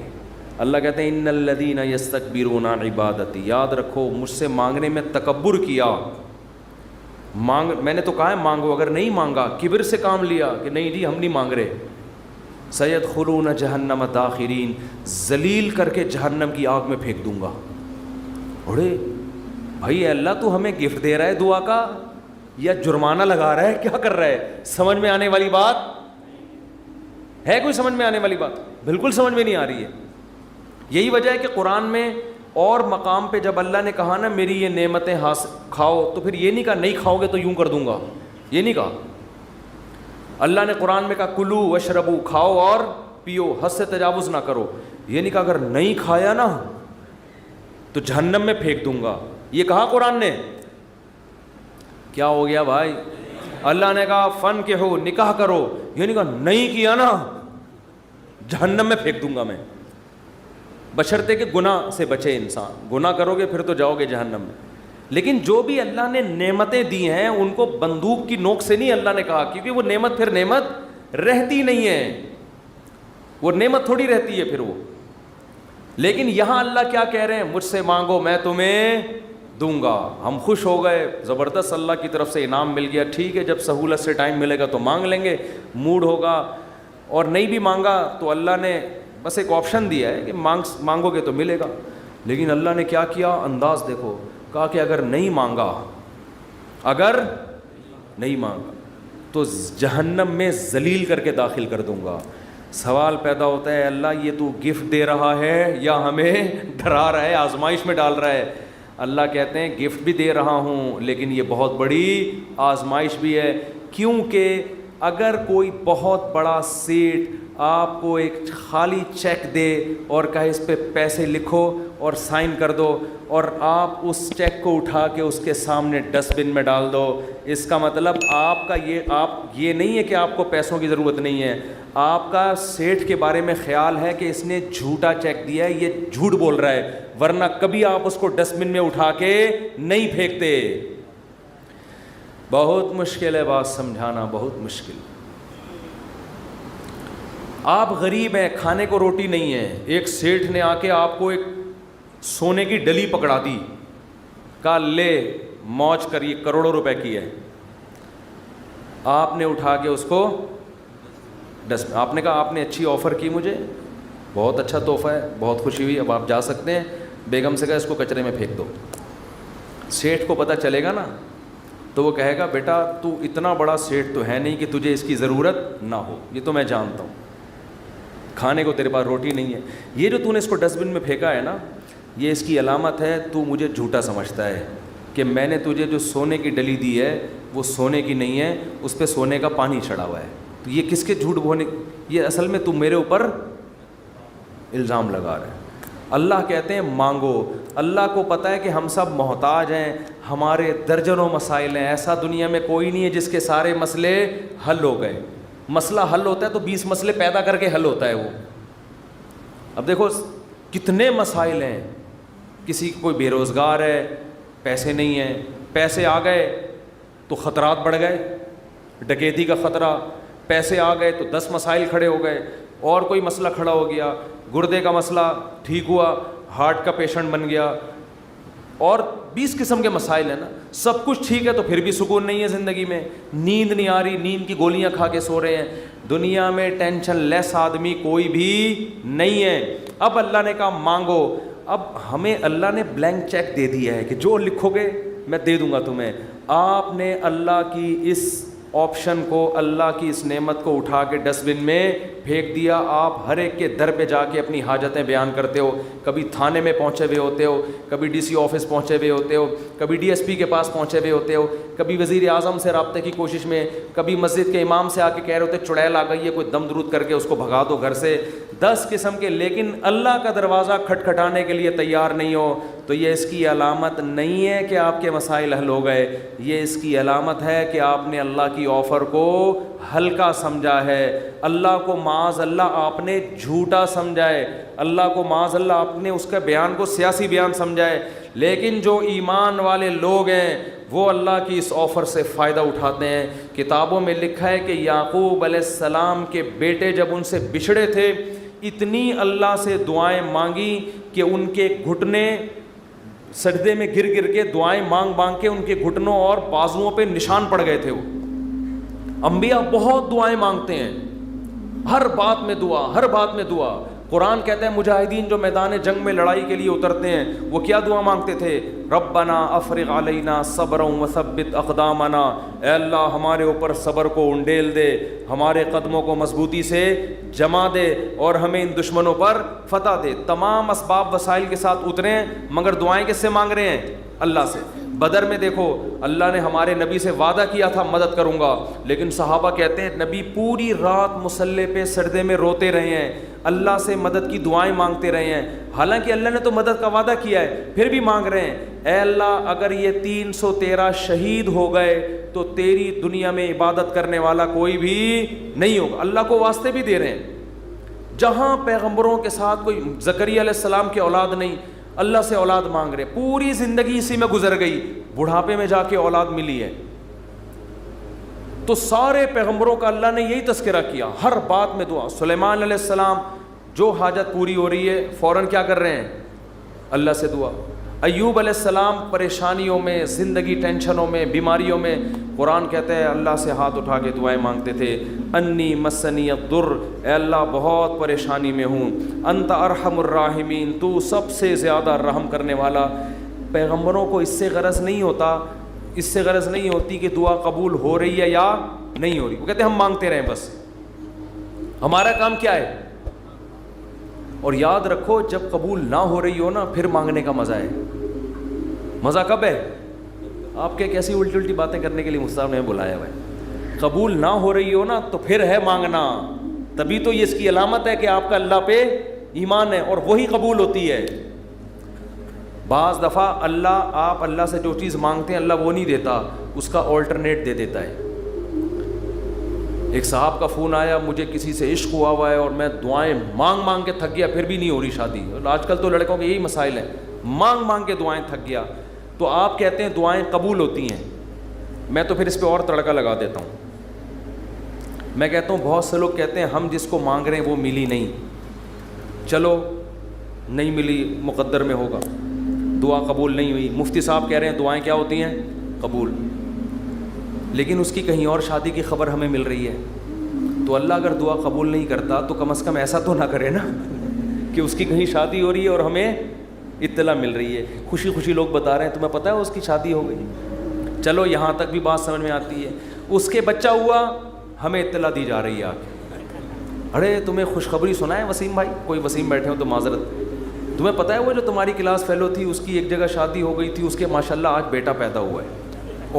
اللہ کہتے ہیں ان الذین یستکبرون عن عبادتی, یاد رکھو مجھ سے مانگنے میں تکبر کیا. میں نے تو کہا ہے مانگو, اگر نہیں مانگا, کبر سے کام لیا کہ نہیں جی ہم نہیں مانگ رہے, سیدخلون جہنم داخرین, ذلیل کر کے جہنم کی آگ میں پھینک دوں گا. اڑے بھائی اللہ تو ہمیں گفٹ دے رہا ہے دعا کا یا جرمانہ لگا رہا ہے, کیا کر رہا ہے؟ سمجھ میں آنے والی بات ہے؟ کوئی سمجھ میں آنے والی بات؟ بالکل سمجھ میں نہیں آ رہی ہے. یہی وجہ ہے کہ قرآن میں اور مقام پہ جب اللہ نے کہا نا میری یہ نعمتیں کھاؤ, تو پھر یہ نہیں کہا نہیں کھاؤ گے تو یوں کر دوں گا, یہ نہیں کہا. اللہ نے قرآن میں کہا کلو وشربو, کھاؤ اور پیو, حد سے تجاوز نہ کرو. یہ نہیں کہا اگر نہیں کھایا نا تو جہنم میں پھینک دوں گا, یہ کہا قرآن نے. کیا ہو گیا بھائی؟ اللہ نے کہا فن کے ہو, نکاح کرو, یہ نہیں کہا نہیں کیا نا جہنم میں پھینک دوں گا میں. بشرطے کہ گناہ سے بچے انسان, گناہ کرو گے پھر تو جاؤ گے جہنم میں. لیکن جو بھی اللہ نے نعمتیں دی ہیں ان کو بندوق کی نوک سے نہیں اللہ نے کہا, کیونکہ وہ نعمت پھر نعمت رہتی نہیں ہے, وہ نعمت تھوڑی رہتی ہے پھر وہ. لیکن یہاں اللہ کیا کہہ رہے ہیں, مجھ سے مانگو میں تمہیں دوں گا. ہم خوش ہو گئے, زبردست اللہ کی طرف سے انعام مل گیا, ٹھیک ہے جب سہولت سے ٹائم ملے گا تو مانگ لیں گے, موڈ ہوگا. اور نہیں بھی مانگا تو اللہ نے بس ایک آپشن دیا ہے کہ مانگو گے تو ملے گا. لیکن اللہ نے کیا کیا, انداز دیکھو, کہا کہ اگر نہیں مانگا تو جہنم میں ذلیل کر کے داخل کر دوں گا. سوال پیدا ہوتا ہے اللہ یہ تو گفٹ دے رہا ہے یا ہمیں ڈرا رہا ہے, آزمائش میں ڈال رہا ہے؟ اللہ کہتے ہیں گفٹ بھی دے رہا ہوں لیکن یہ بہت بڑی آزمائش بھی ہے. کیونکہ اگر کوئی بہت بڑا سیٹ آپ کو ایک خالی چیک دے اور کہے اس پہ پیسے لکھو اور سائن کر دو, اور آپ اس چیک کو اٹھا کے اس کے سامنے ڈسٹ بن میں ڈال دو, اس کا مطلب آپ کا یہ نہیں ہے کہ آپ کو پیسوں کی ضرورت نہیں ہے, آپ کا سیٹ کے بارے میں خیال ہے کہ اس نے جھوٹا چیک دیا ہے, یہ جھوٹ بول رہا ہے, ورنہ کبھی آپ اس کو ڈسٹ بن میں اٹھا کے نہیں پھینکتے. بہت مشکل ہے بات سمجھانا, بہت مشکل. آپ غریب ہیں, کھانے کو روٹی نہیں ہے, ایک سیٹھ نے آ کے آپ کو ایک سونے کی ڈلی پکڑا دی, کہا لے موج کر, یہ کروڑوں روپے کی ہے. آپ نے اٹھا کے اس کو آپ نے کہا آپ نے اچھی آفر کی مجھے, بہت اچھا تحفہ ہے, بہت خوشی ہوئی, اب آپ جا سکتے ہیں. بیگم سے کہا اس کو کچرے میں پھینک دو. سیٹھ کو پتہ چلے گا نا تو وہ کہے گا بیٹا تو اتنا بڑا سیٹ تو ہے نہیں کہ تجھے اس کی ضرورت نہ ہو, یہ تو میں جانتا ہوں, کھانے کو تیرے پاس روٹی نہیں ہے, یہ جو تو نے اس کو ڈسٹ بن میں پھینکا ہے نا یہ اس کی علامت ہے تو مجھے جھوٹا سمجھتا ہے کہ میں نے تجھے جو سونے کی ڈلی دی ہے وہ سونے کی نہیں ہے, اس پہ سونے کا پانی چڑھا ہوا ہے. تو یہ کس کے جھوٹ بولنے, یہ اصل میں تم میرے اوپر الزام لگا رہے ہیں. اللہ کہتے ہیں مانگو. اللہ کو پتہ ہے کہ ہم سب محتاج ہیں, ہمارے درجنوں مسائل ہیں, ایسا دنیا میں کوئی نہیں ہے جس کے سارے مسئلے حل ہو گئے. مسئلہ حل ہوتا ہے تو 20 مسئلے پیدا کر کے حل ہوتا ہے وہ. اب دیکھو کتنے مسائل ہیں, کسی کوئی بے روزگار ہے, پیسے نہیں ہیں, پیسے آ گئے تو خطرات بڑھ گئے, ڈکیتی کا خطرہ, پیسے آ گئے تو 10 مسائل کھڑے ہو گئے, اور کوئی مسئلہ کھڑا ہو گیا, گردے کا مسئلہ ٹھیک ہوا, ہارٹ کا پیشنٹ بن گیا, اور 20 قسم کے مسائل ہیں نا. سب کچھ ٹھیک ہے تو پھر بھی سکون نہیں ہے زندگی میں, نیند نہیں آ رہی, نیند کی گولیاں کھا کے سو رہے ہیں. دنیا میں ٹینشن لیس آدمی کوئی بھی نہیں ہے. اب اللہ نے کہا مانگو. اب ہمیں اللہ نے بلینک چیک دے دیا ہے کہ جو لکھو گے میں دے دوں گا تمہیں. آپ نے اللہ کی اس آپشن کو, اللہ کی اس نعمت کو اٹھا کے ڈسٹ بن میں پھینک دیا. آپ ہر ایک کے در پہ جا کے اپنی حاجتیں بیان کرتے ہو, کبھی تھانے میں پہنچے ہوئے ہوتے ہو, کبھی ڈی سی آفس پہنچے ہوئے ہوتے ہو, کبھی ڈی ایس پی کے پاس پہنچے ہوئے ہوتے ہو, کبھی وزیر اعظم سے رابطے کی کوشش میں, کبھی مسجد کے امام سے آ کے کہہ رہے ہوتے چڑیل آ گئی ہے, کوئی دم درود کر کے اس کو بھگا دو گھر سے. 10 قسم کے, لیکن اللہ کا دروازہ کھٹکھٹانے کے لیے تیار نہیں ہو تو یہ اس کی علامت نہیں ہے کہ آپ کے مسائل حل ہو گئے. یہ اس کی علامت ہے کہ آپ نے اللہ کی آفر کو ہلکا سمجھا ہے, اللہ کو معاذ اللہ آپ نے جھوٹا سمجھا ہے, اللہ کو معاذ اللہ آپ نے اس کے بیان کو سیاسی بیان سمجھا ہے. لیکن جو ایمان والے لوگ ہیں وہ اللہ کی اس آفر سے فائدہ اٹھاتے ہیں. کتابوں میں لکھا ہے کہ یعقوب علیہ السلام کے بیٹے جب ان سے بچھڑے تھے اتنی اللہ سے دعائیں مانگی کہ ان کے گھٹنے سجدے میں گر گر کے دعائیں مانگ مانگ کے ان کے گھٹنوں اور بازوؤں پہ نشان پڑ گئے تھے. وہ انبیاء بہت دعائیں مانگتے ہیں, ہر بات میں دعا, ہر بات میں دعا. قرآن کہتا ہے مجاہدین جو میدان جنگ میں لڑائی کے لیے اترتے ہیں وہ کیا دعا مانگتے تھے؟ ربنا افرغ علینا صبرا وثبت اقدامنا, اے اللہ ہمارے اوپر صبر کو انڈیل دے, ہمارے قدموں کو مضبوطی سے جما دے اور ہمیں ان دشمنوں پر فتح دے. تمام اسباب وسائل کے ساتھ اترے ہیں مگر دعائیں کس سے مانگ رہے ہیں؟ اللہ سے. بدر میں دیکھو اللہ نے ہمارے نبی سے وعدہ کیا تھا مدد کروں گا، لیکن صحابہ کہتے ہیں نبی پوری رات مصلے پہ سردے میں روتے رہے ہیں، اللہ سے مدد کی دعائیں مانگتے رہے ہیں، حالانکہ اللہ نے تو مدد کا وعدہ کیا ہے، پھر بھی مانگ رہے ہیں اے اللہ اگر یہ 313 شہید ہو گئے تو تیری دنیا میں عبادت کرنے والا کوئی بھی نہیں ہوگا۔ اللہ کو واسطے بھی دے رہے ہیں، جہاں پیغمبروں کے ساتھ کوئی زکریا علیہ السلام کی اولاد نہیں، اللہ سے اولاد مانگ رہے، پوری زندگی اسی میں گزر گئی، بڑھاپے میں جا کے اولاد ملی ہے۔ تو سارے پیغمبروں کا اللہ نے یہی تذکرہ کیا، ہر بات میں دعا۔ سلیمان علیہ السلام جو حاجت پوری ہو رہی ہے فوراً کیا کر رہے ہیں؟ اللہ سے دعا۔ ایوب علیہ السلام پریشانیوں میں، زندگی ٹینشنوں میں، بیماریوں میں، قرآن کہتا ہے اللہ سے ہاتھ اٹھا کے دعائیں مانگتے تھے، انی مسنی الضر، اے اللہ بہت پریشانی میں ہوں، انت ارحم الراحمین، تو سب سے زیادہ رحم کرنے والا۔ پیغمبروں کو اس سے غرض نہیں ہوتا، اس سے غرض نہیں ہوتی کہ دعا قبول ہو رہی ہے یا نہیں ہو رہی، وہ کہتے ہیں ہم مانگتے رہیں بس، ہمارا کام کیا ہے۔ اور یاد رکھو جب قبول نہ ہو رہی ہو نا پھر مانگنے کا مزہ ہے۔ مزہ کب ہے؟ آپ کے کیسی الٹی الٹی باتیں کرنے کے لیے مصطفیٰ نے بلایا ہوا ہے۔ قبول نہ ہو رہی ہو نا تو پھر ہے مانگنا، تبھی تو یہ اس کی علامت ہے کہ آپ کا اللہ پہ ایمان ہے اور وہی قبول ہوتی ہے۔ بعض دفعہ آپ اللہ سے جو چیز مانگتے ہیں اللہ وہ نہیں دیتا، اس کا آلٹرنیٹ دے دیتا ہے۔ ایک صاحب کا فون آیا مجھے کسی سے عشق ہوا ہے اور میں دعائیں مانگ مانگ کے تھک گیا پھر بھی نہیں ہو رہی شادی۔ آج کل تو لڑکوں کے یہی مسائل ہیں، مانگ مانگ کے دعائیں تھک گیا۔ تو آپ کہتے ہیں دعائیں قبول ہوتی ہیں، میں تو پھر اس پہ اور تڑکا لگا دیتا ہوں۔ میں کہتا ہوں بہت سے لوگ کہتے ہیں ہم جس کو مانگ رہے ہیں وہ ملی نہیں، چلو نہیں ملی مقدر میں ہوگا، دعا قبول نہیں ہوئی۔ مفتی صاحب کہہ رہے ہیں دعائیں کیا ہوتی ہیں؟ قبول، لیکن اس کی کہیں اور شادی کی خبر ہمیں مل رہی ہے۔ تو اللہ اگر دعا قبول نہیں کرتا تو کم از کم ایسا تو نہ کرے نا کہ اس کی کہیں شادی ہو رہی ہے اور ہمیں اطلاع مل رہی ہے، خوشی خوشی لوگ بتا رہے ہیں تمہیں پتہ ہے اس کی شادی ہو گئی، چلو یہاں تک بھی بات سمجھ میں آتی ہے۔ اس کے بچہ ہوا، ہمیں اطلاع دی جا رہی ہے ارے تمہیں خوشخبری سنا ہے وسیم بھائی، کوئی وسیم بیٹھے ہو تو معذرت، تمہیں پتہ ہے وہ جو تمہاری کلاس فیلو تھی اس کی ایک جگہ شادی ہو گئی تھی، اس کے ماشاءاللہ آج بیٹا پیدا ہوا ہے۔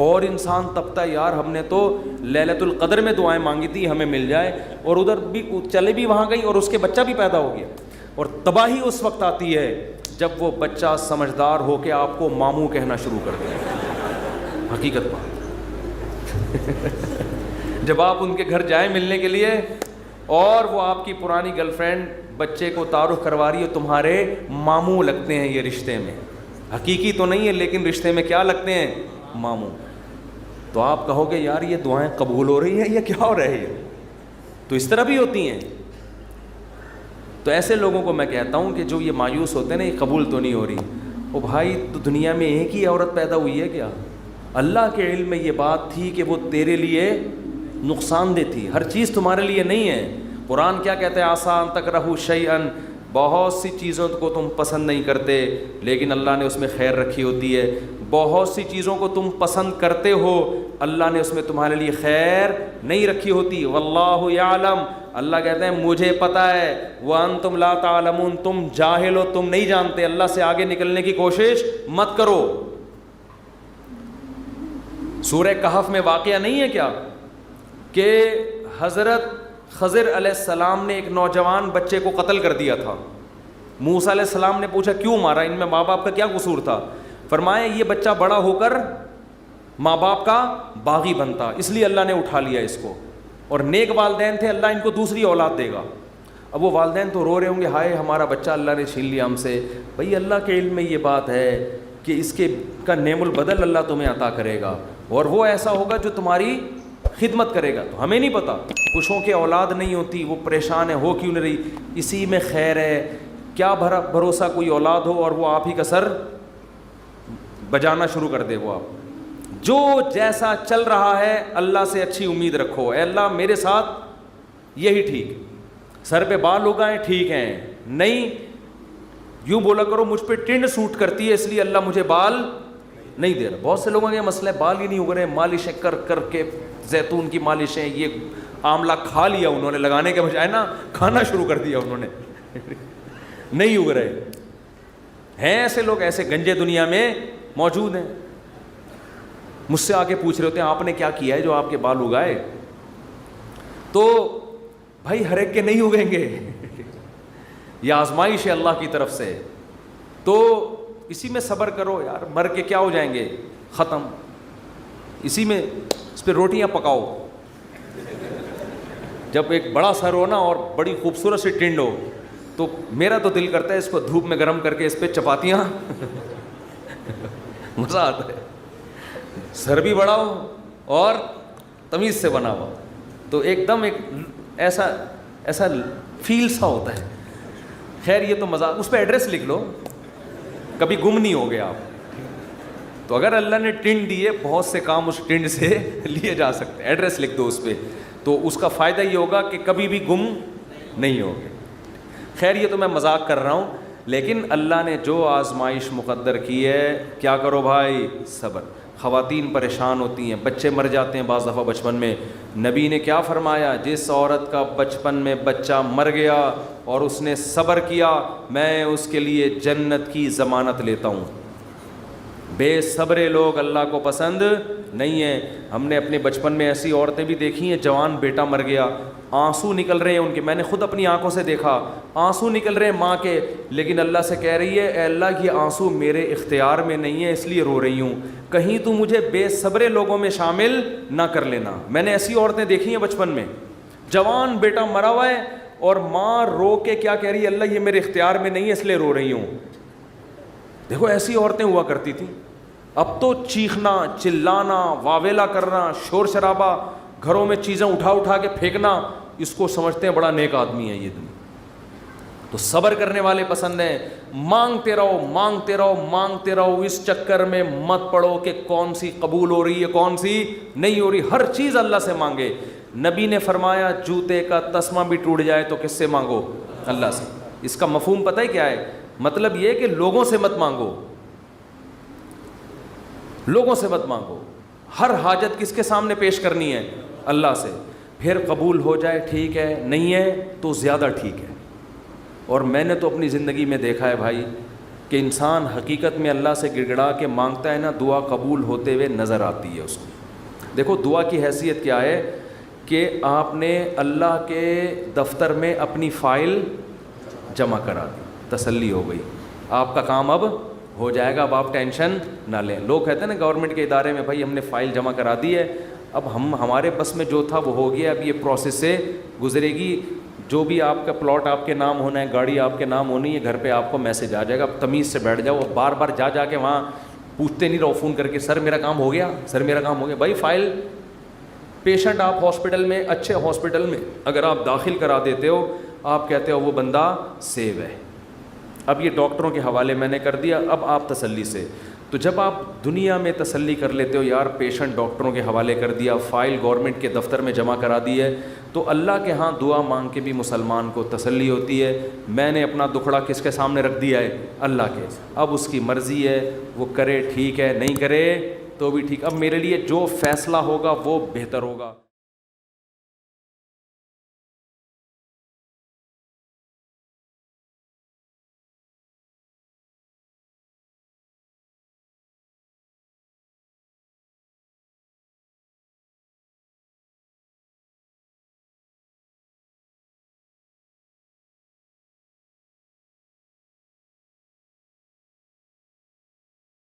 اور انسان تپتا یار ہم نے تو لیلۃ القدر میں دعائیں مانگی تھی ہمیں مل جائے، اور ادھر بھی چلے بھی وہاں گئی اور اس کے بچہ بھی پیدا ہو گیا۔ اور تباہی اس وقت آتی ہے جب وہ بچہ سمجھدار ہو کے آپ کو ماموں کہنا شروع کر دے، حقیقت بات جب آپ ان کے گھر جائیں ملنے کے لیے اور وہ آپ کی پرانی گرل فرینڈ بچے کو تعارف کروا رہی ہے، تمہارے ماموں لگتے ہیں یہ رشتے میں، حقیقی تو نہیں ہے لیکن رشتے میں کیا لگتے ہیں؟ ماموں۔ تو آپ کہو گے یار یہ دعائیں قبول ہو رہی ہیں یا کیا ہو رہی ہے؟ تو اس طرح بھی ہوتی ہیں۔ تو ایسے لوگوں کو میں کہتا ہوں کہ جو یہ مایوس ہوتے ہیں نا یہ قبول تو نہیں ہو رہی، او بھائی تو دنیا میں ایک ہی عورت پیدا ہوئی ہے کیا؟ اللہ کے علم میں یہ بات تھی کہ وہ تیرے لیے نقصان دہ تھی، ہر چیز تمہارے لیے نہیں ہے۔ قرآن کیا کہتا ہے؟ آسان تکرہوا شیئا، بہت سی چیزوں کو تم پسند نہیں کرتے لیکن اللہ نے اس میں خیر رکھی ہوتی ہے، بہت سی چیزوں کو تم پسند کرتے ہو اللہ نے اس میں تمہارے لیے خیر نہیں رکھی ہوتی۔ واللہ یعلم، اللہ کہتے ہیں مجھے پتہ ہے، وانتم لا تعلمون، تم جاہل ہو، تم نہیں جانتے، اللہ سے آگے نکلنے کی کوشش مت کرو۔ سورہ کہف میں واقعہ نہیں ہے کیا کہ حضرت خضر علیہ السلام نے ایک نوجوان بچے کو قتل کر دیا تھا، موسیٰ علیہ السلام نے پوچھا کیوں مارا، ان میں ماں باپ کا کیا قصور تھا؟ فرمایا یہ بچہ بڑا ہو کر ماں باپ کا باغی بنتا، اس لیے اللہ نے اٹھا لیا اس کو، اور نیک والدین تھے اللہ ان کو دوسری اولاد دے گا۔ اب وہ والدین تو رو رہے ہوں گے ہائے ہمارا بچہ اللہ نے چھین لیا ہم سے۔ بھئی اللہ کے علم میں یہ بات ہے کہ اس کے کا نعم البدل اللہ تمہیں عطا کرے گا اور وہ ایسا ہوگا جو تمہاری خدمت کرے گا۔ تو ہمیں نہیں پتا، کچھوں کے اولاد نہیں ہوتی وہ پریشان ہے ہو کیوں نہیں رہی، اسی میں خیر ہے، کیا بھروسہ کوئی اولاد ہو اور وہ آپ ہی کا سر بجانا شروع کر دے۔ وہ آپ جو جیسا چل رہا ہے اللہ سے اچھی امید رکھو، اے اللہ میرے ساتھ یہی ٹھیک، سر پہ بال اگائیں ٹھیک ہیں، نہیں یوں بولا کرو مجھ پہ ٹنڈ سوٹ کرتی ہے اس لیے اللہ مجھے بال نہیں دے رہا۔ بہت سے لوگوں کا یہ مسئلہ ہے بال ہی نہیں اگ رہے، مالشیں کر کر کے، زیتون کی مالشیں، یہ آملہ کھا لیا انہوں نے، لگانے کے بجائے نا کھانا شروع کر دیا انہوں نے نہیں اگ رہے ہیں۔ ایسے لوگ ایسے گنجے دنیا میں موجود ہیں۔ مجھ سے آ کے پوچھ رہے ہوتے ہیں آپ نے کیا کیا ہے جو آپ کے بال اگائے. تو بھائی ہر ایک کے نہیں اگیں گے, یہ آزمائش ہے اللہ کی طرف سے. تو اسی میں صبر کرو یار, مر کے کیا ہو جائیں گے, ختم. اسی میں اس پہ روٹیاں پکاؤ. جب ایک بڑا سر ہو نا اور بڑی خوبصورت سی ٹنڈ ہو تو میرا تو دل کرتا ہے اس کو دھوپ میں گرم کر کے اس پہ چپاتیاں مزہ آتا ہے. سر بھی بڑا ہو اور تمیز سے بنا ہوا تو ایک دم ایک ایسا فیل سا ہوتا ہے. خیر یہ تو مزہ, اس پہ ایڈریس لکھ لو, کبھی گم نہیں ہو گے آپ. تو اگر اللہ نے ٹنڈ دی ہے, بہت سے کام اس ٹنڈ سے لیے جا سکتے ہیں. ایڈریس لکھ دو اس پہ, تو اس کا فائدہ یہ ہوگا کہ کبھی بھی گم نہیں ہوگے. خیر یہ تو میں مذاق کر رہا ہوں, لیکن اللہ نے جو آزمائش مقدر کی ہے, کیا کرو بھائی, صبر. خواتین پریشان ہوتی ہیں, بچے مر جاتے ہیں بعض دفعہ بچپن میں. نبی نے کیا فرمایا, جس عورت کا بچپن میں بچہ مر گیا اور اس نے صبر کیا, میں اس کے لیے جنت کی ضمانت لیتا ہوں. بے صبرے لوگ اللہ کو پسند نہیں ہیں. ہم نے اپنے بچپن میں ایسی عورتیں بھی دیکھی ہیں, جوان بیٹا مر گیا, آنسو نکل رہے ہیں ان کے, میں نے خود اپنی آنکھوں سے دیکھا, آنسو نکل رہے ہیں ماں کے, لیکن اللہ سے کہہ رہی ہے اے اللہ یہ آنسو میرے اختیار میں نہیں ہے اس لیے رو رہی ہوں, کہیں تو مجھے بے صبرے لوگوں میں شامل نہ کر لینا. میں نے ایسی عورتیں دیکھی ہیں بچپن میں, جوان بیٹا مرا ہوا ہے اور ماں رو کے کیا کہہ رہی ہے, اللہ یہ میرے اختیار میں نہیں ہے اس لیے رو رہی ہوں. دیکھو ایسی عورتیں ہوا کرتی تھیں. اب تو چیخنا, چلانا, واویلا کرنا, شور شرابہ, گھروں میں چیزیں اٹھا کے پھینکنا, اس کو سمجھتے ہیں بڑا نیک آدمی ہے یہ دن. تو صبر کرنے والے پسند ہیں. مانگتے رہو مانگتے رہو مانگتے رہو, اس چکر میں مت پڑو کہ کون سی قبول ہو رہی ہے کون سی نہیں ہو رہی. ہر چیز اللہ سے مانگے. نبی نے فرمایا جوتے کا تسمہ بھی ٹوٹ جائے تو کس سے مانگو, اللہ سے. اس کا مفہوم پتہ ہے کیا ہے, مطلب یہ کہ لوگوں سے مت مانگو, لوگوں سے مت مانگو. ہر حاجت کس کے سامنے پیش کرنی ہے, اللہ سے. پھر قبول ہو جائے ٹھیک ہے, نہیں ہے تو زیادہ ٹھیک ہے. اور میں نے تو اپنی زندگی میں دیکھا ہے بھائی کہ انسان حقیقت میں اللہ سے گڑ گڑا کے مانگتا ہے نا, دعا قبول ہوتے ہوئے نظر آتی ہے اس کو. دیکھو دعا کی حیثیت کیا ہے کہ آپ نے اللہ کے دفتر میں اپنی فائل جمع کرا دی, تسلی ہو گئی, آپ کا کام اب ہو جائے گا, اب آپ ٹینشن نہ لیں. لوگ کہتے ہیں نا گورنمنٹ کے ادارے میں, بھائی ہم نے فائل جمع کرا دی ہے, اب ہمارے بس میں جو تھا وہ ہو گیا, اب یہ پروسیس سے گزرے گی, جو بھی آپ کا پلاٹ آپ کے نام ہونا ہے, گاڑی آپ کے نام ہونی ہے, گھر پہ آپ کو میسج آ جائے گا. اب تمیز سے بیٹھ جاؤ, بار بار جا کے وہاں پوچھتے نہیں رہو فون کر کے, سر میرا کام ہو گیا, سر میرا کام ہو گیا. بھائی فائل, پیشنٹ آپ ہاسپٹل میں, اچھے ہاسپٹل میں اگر آپ داخل کرا دیتے ہو, آپ کہتے ہو وہ بندہ سیو ہے, اب یہ ڈاکٹروں کے حوالے میں نے کر دیا, اب آپ تسلی سے. تو جب آپ دنیا میں تسلی کر لیتے ہو یار پیشنٹ ڈاکٹروں کے حوالے کر دیا, فائل گورنمنٹ کے دفتر میں جمع کرا دی ہے, تو اللہ کے ہاں دعا مانگ کے بھی مسلمان کو تسلی ہوتی ہے. میں نے اپنا دکھڑا کس کے سامنے رکھ دیا ہے, اللہ کے. اب اس کی مرضی ہے, وہ کرے ٹھیک ہے, نہیں کرے تو بھی ٹھیک. اب میرے لیے جو فیصلہ ہوگا وہ بہتر ہوگا.